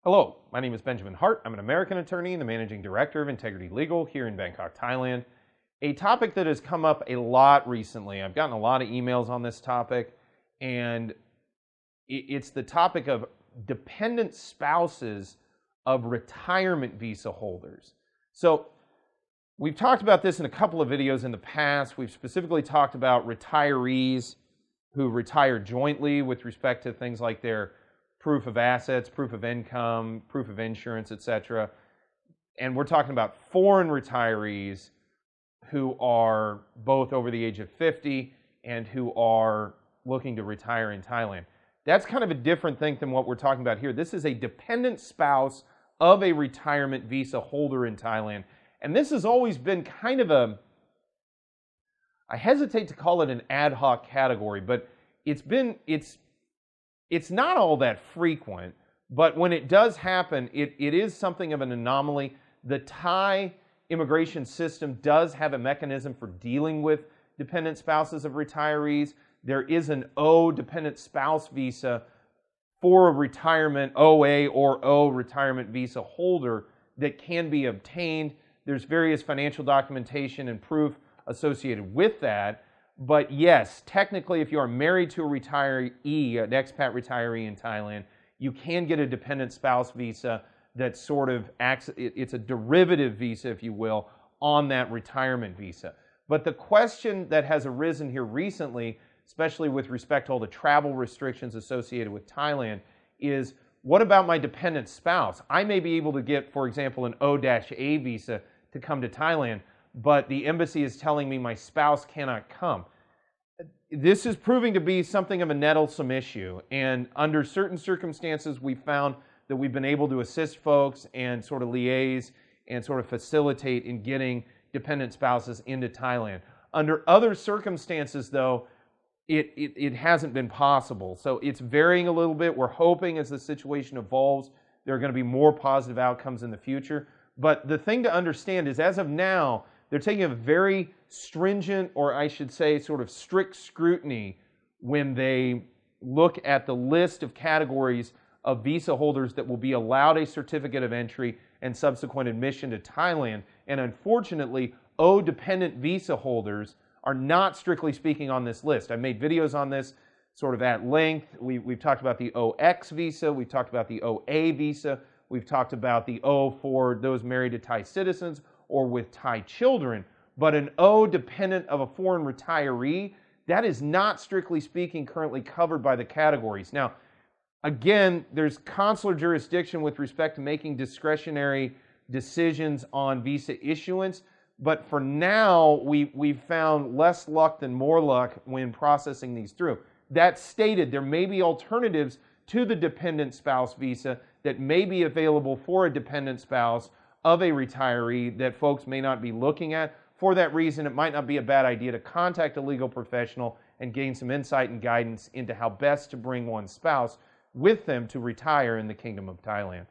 Hello, my name is Benjamin Hart. I'm an American attorney and the managing director of Integrity Legal here in Bangkok, Thailand. A topic that has come up a lot recently. I've gotten a lot of emails on this topic, and it's the topic of dependent spouses of retirement visa holders. So we've talked about this in a couple of videos in the past. We've specifically talked about retirees who retire jointly with respect to things like their proof of assets, proof of income, proof of insurance, etc. And we're talking about foreign retirees who are both over the age of 50 and who are looking to retire in Thailand. That's kind of a different thing than what we're talking about here. This is a dependent spouse of a retirement visa holder in Thailand. And this has always been kind of I hesitate to call it an ad hoc category, but it's not all that frequent, but when it does happen, it is something of an anomaly. The Thai immigration system does have a mechanism for dealing with dependent spouses of retirees. There is an O dependent spouse visa for a retirement OA or O retirement visa holder that can be obtained. There's various financial documentation and proof associated with that. But yes, technically, if you are married to a retiree, an expat retiree in Thailand, you can get a dependent spouse visa that sort of acts, it's a derivative visa, if you will, on that retirement visa. But the question that has arisen here recently, especially with respect to all the travel restrictions associated with Thailand, is what about my dependent spouse? I may be able to get, for example, an O-A visa to come to Thailand, but the embassy is telling me my spouse cannot come. This is proving to be something of a nettlesome issue, and under certain circumstances we found that we've been able to assist folks and sort of liaise and sort of facilitate in getting dependent spouses into Thailand. Under other circumstances, though, it hasn't been possible. So it's varying a little bit. We're hoping as the situation evolves, there are going to be more positive outcomes in the future. But the thing to understand is, as of now, they're taking a very stringent, or I should say sort of strict scrutiny when they look at the list of categories of visa holders that will be allowed a certificate of entry and subsequent admission to Thailand. And unfortunately, O-dependent visa holders are not strictly speaking on this list. I've made videos on this sort of at length. We've talked about the OX visa, we've talked about the OA visa, we've talked about the O for those married to Thai citizens or with Thai children, but an O dependent of a foreign retiree, that is not strictly speaking currently covered by the categories. Now, again, there's consular jurisdiction with respect to making discretionary decisions on visa issuance, but for now, we've found less luck than more luck when processing these through. That stated, there may be alternatives to the dependent spouse visa that may be available for a dependent spouse of a retiree that folks may not be looking at. For that reason, it might not be a bad idea to contact a legal professional and gain some insight and guidance into how best to bring one's spouse with them to retire in the Kingdom of Thailand.